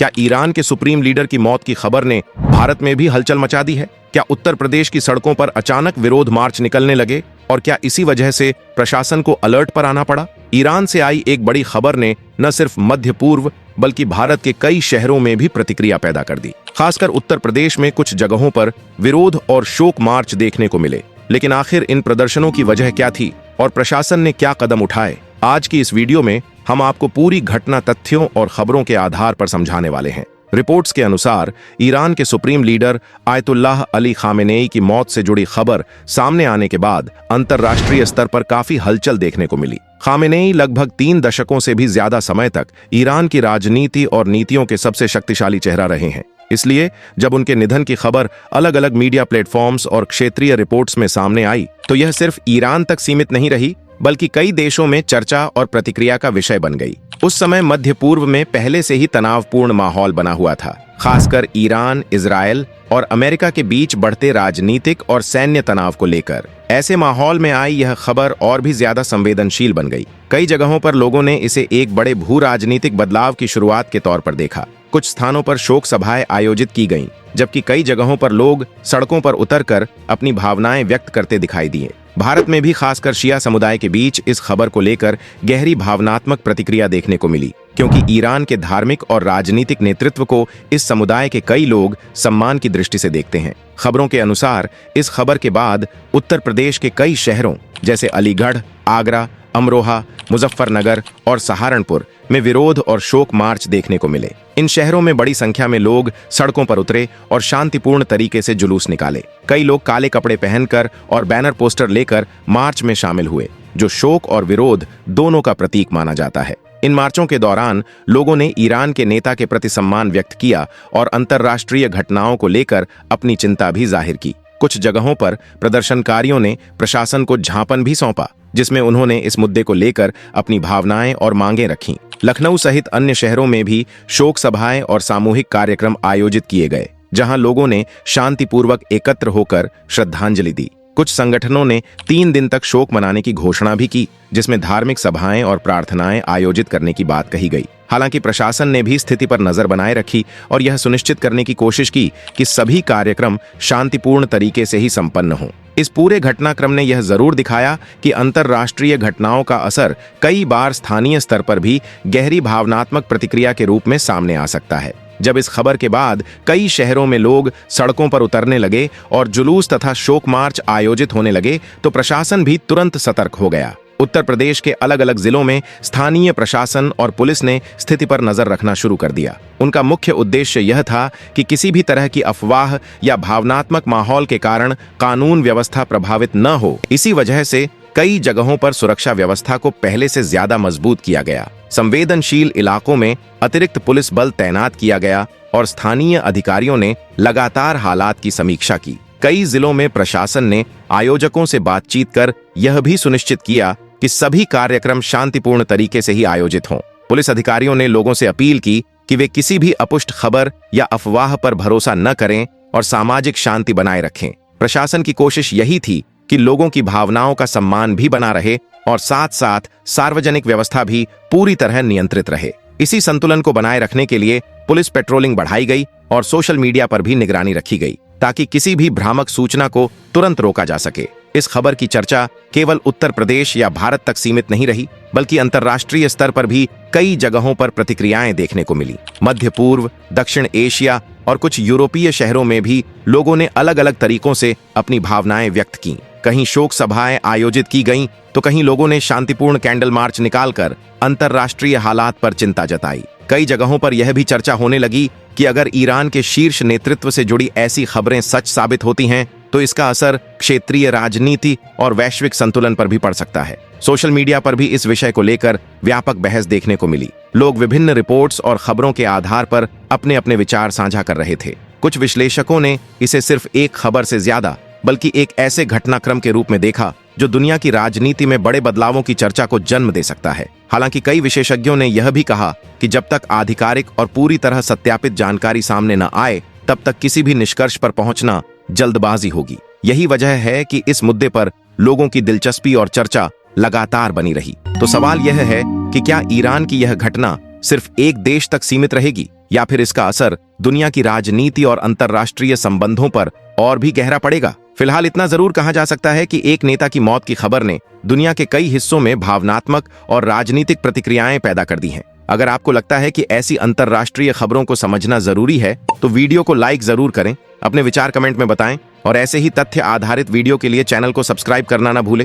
क्या ईरान के supreme leader की मौत की खबर ने भारत में भी हलचल मचा दी है? क्या उत्तर प्रदेश की सड़कों पर अचानक विरोध मार्च निकलने लगे और क्या इसी वजह से प्रशासन को अलर्ट पर आना पड़ा? ईरान से आई एक बड़ी खबर ने न सिर्फ मध्य पूर्व बल्कि भारत के कई शहरों में भी प्रतिक्रिया पैदा कर दी। खासकर उत्तर प्रदेश में कुछ जगहों पर विरोध और शोक मार्च देखने को मिले। लेकिन आखिर इन प्रदर्शनों की वजह क्या थी और प्रशासन ने क्या कदम उठाए? आज की इस वीडियो में हम आपको पूरी घटना तथ्यों और खबरों के आधार पर समझाने वाले हैं। रिपोर्ट्स के अनुसार ईरान के supreme leader Ayatollah Ali Khamenei की मौत से जुड़ी खबर सामने आने के बाद अंतर्राष्ट्रीय स्तर पर काफी हलचल देखने को मिली। खामेनेई लगभग 3 दशकों से भी ज्यादा समय तक ईरान की राजनीति और नीतियों के सबसे शक्तिशाली चेहरा रहे हैं। इसलिए जब उनके निधन की खबर अलग अलग मीडिया प्लेटफॉर्म्स और क्षेत्रीय रिपोर्ट्स में सामने आई तो यह सिर्फ ईरान तक सीमित नहीं रही बल्कि कई देशों में चर्चा और प्रतिक्रिया का विषय बन गई। उस समय मध्य पूर्व में पहले से ही तनावपूर्ण माहौल बना हुआ था, खासकर ईरान, इजराइल और अमेरिका के बीच बढ़ते राजनीतिक और सैन्य तनाव को लेकर। ऐसे माहौल में आई यह खबर और भी ज्यादा संवेदनशील बन गई। कई जगहों पर लोगों ने इसे एक बड़े भू राजनीतिक बदलाव की शुरुआत के तौर पर देखा। कुछ स्थानों पर शोक सभाएं आयोजित की गईं, जबकि कई जगहों पर लोग सड़कों पर उतरकर अपनी भावनाएं व्यक्त करते दिखाई दिए। भारत में भी खासकर शिया समुदाय के बीच इस खबर को लेकर गहरी भावनात्मक प्रतिक्रिया देखने को मिली, क्योंकि ईरान के धार्मिक और राजनीतिक नेतृत्व को इस समुदाय के कई लोग सम्मान की दृष्टि से देखते हैं। खबरों के अनुसार इस खबर के बाद उत्तर प्रदेश के कई शहरों जैसे अलीगढ़, आगरा, अमरोहा, मुजफ्फरनगर और सहारनपुर में विरोध और शोक मार्च देखने को मिले। इन शहरों में बड़ी संख्या में लोग सड़कों पर उतरे और शांतिपूर्ण तरीके से जुलूस निकाले। कई लोग काले कपड़े पहनकर और बैनर पोस्टर लेकर मार्च में शामिल हुए, जो शोक और विरोध दोनों का प्रतीक माना जाता है। इन मार्चों के दौरान लोगों ने ईरान के नेता के प्रति सम्मान व्यक्त किया और अंतर्राष्ट्रीय घटनाओं को लेकर अपनी चिंता भी जाहिर की। कुछ जगहों पर प्रदर्शनकारियों ने प्रशासन को झांपन भी सौंपा, जिसमें उन्होंने इस मुद्दे को लेकर अपनी भावनाएं और मांगें रखीं। लखनऊ सहित अन्य शहरों में भी शोक सभाएं और सामूहिक कार्यक्रम आयोजित किए गए, जहां लोगों ने शांतिपूर्वक एकत्र होकर श्रद्धांजलि दी। कुछ संगठनों ने 3 दिन तक शोक मनाने की घोषणा भी की, जिसमें धार्मिक सभाएं और प्रार्थनाएं आयोजित करने की बात कही गई। हालांकि प्रशासन ने भी स्थिति पर नजर बनाए रखी और यह सुनिश्चित करने की कोशिश की कि सभी कार्यक्रम शांतिपूर्ण तरीके से ही संपन्न हों। इस पूरे घटनाक्रम ने यह जरूर दिखाया कि अंतर्राष्ट्रीय घटनाओं का असर कई बार स्थानीय स्तर पर भी गहरी भावनात्मक प्रतिक्रिया के रूप में सामने आ सकता है। जब इस खबर के बाद कई शहरों में लोग सड़कों पर उतरने लगे और जुलूस तथा शोक मार्च आयोजित होने लगे तो प्रशासन भी तुरंत सतर्क हो गया। उत्तर प्रदेश के अलग अलग जिलों में स्थानीय प्रशासन और पुलिस ने स्थिति पर नजर रखना शुरू कर दिया। उनका मुख्य उद्देश्य यह था कि किसी भी तरह की अफवाह या भावनात्मक माहौल के कारण कानून व्यवस्था प्रभावित न हो। इसी वजह से कई जगहों पर सुरक्षा व्यवस्था को पहले से ज्यादा मजबूत किया गया। संवेदनशील इलाकों में अतिरिक्त पुलिस बल तैनात किया गया और स्थानीय अधिकारियों ने लगातार हालात की समीक्षा की। कई जिलों में प्रशासन ने आयोजकों से बातचीत कर यह भी सुनिश्चित किया कि सभी कार्यक्रम शांतिपूर्ण तरीके से ही आयोजित हों। पुलिस अधिकारियों ने लोगों से अपील की कि वे किसी भी अपुष्ट खबर या अफवाह पर भरोसा न करें और सामाजिक शांति बनाए रखें। प्रशासन की कोशिश यही थी कि लोगों की भावनाओं का सम्मान भी बना रहे और साथ साथ सार्वजनिक व्यवस्था भी पूरी तरह नियंत्रित रहे। इसी संतुलन को बनाए रखने के लिए पुलिस पेट्रोलिंग बढ़ाई गई और सोशल मीडिया पर भी निगरानी रखी गई, ताकि किसी भी भ्रामक सूचना को तुरंत रोका जा सके। इस खबर की चर्चा केवल उत्तर प्रदेश या भारत तक सीमित नहीं रही, बल्कि अंतर्राष्ट्रीय स्तर पर भी कई जगहों पर प्रतिक्रियाएं देखने को मिली। मध्य पूर्व, दक्षिण एशिया और कुछ यूरोपीय शहरों में भी लोगों ने अलग अलग तरीकों से अपनी भावनाएं व्यक्त की। कहीं शोक सभाएं आयोजित की गईं, तो कहीं लोगों ने शांतिपूर्ण कैंडल मार्च निकालकर अंतर्राष्ट्रीय हालात पर चिंता जताई। कई जगहों पर यह भी चर्चा होने लगी कि अगर ईरान के शीर्ष नेतृत्व से जुड़ी ऐसी खबरें सच साबित होती हैं तो इसका असर क्षेत्रीय राजनीति और वैश्विक संतुलन पर भी पड़ सकता है। सोशल मीडिया पर भी इस विषय को लेकर व्यापक बहस देखने को मिली। लोग विभिन्न रिपोर्ट्स और खबरों के आधार पर अपने अपने विचार साझा कर रहे थे। कुछ विश्लेषकों ने इसे सिर्फ एक खबर से ज्यादा बल्कि एक ऐसे घटनाक्रम के रूप में देखा जो दुनिया की राजनीति में बड़े बदलावों की चर्चा को जन्म दे सकता है। हालांकि कई विशेषज्ञों ने यह भी कहा कि जब तक आधिकारिक और पूरी तरह सत्यापित जानकारी सामने न आए तब तक किसी भी निष्कर्ष पर पहुंचना जल्दबाजी होगी। यही वजह है कि इस मुद्दे पर लोगों की दिलचस्पी और चर्चा लगातार बनी रही। तो सवाल यह है कि क्या ईरान की यह घटना सिर्फ एक देश तक सीमित रहेगी या फिर इसका असर दुनिया की राजनीति और अंतर्राष्ट्रीय संबंधों पर और भी गहरा पड़ेगा? फिलहाल इतना जरूर कहा जा सकता है कि एक नेता की मौत की खबर ने दुनिया के कई हिस्सों में भावनात्मक और राजनीतिक प्रतिक्रियाएं पैदा कर दी हैं। अगर आपको लगता है कि ऐसी अंतर्राष्ट्रीय खबरों को समझना जरूरी है तो वीडियो को लाइक जरूर करें, अपने विचार कमेंट में बताएं और ऐसे ही तथ्य आधारित वीडियो के लिए चैनल को सब्सक्राइब करना ना भूलें।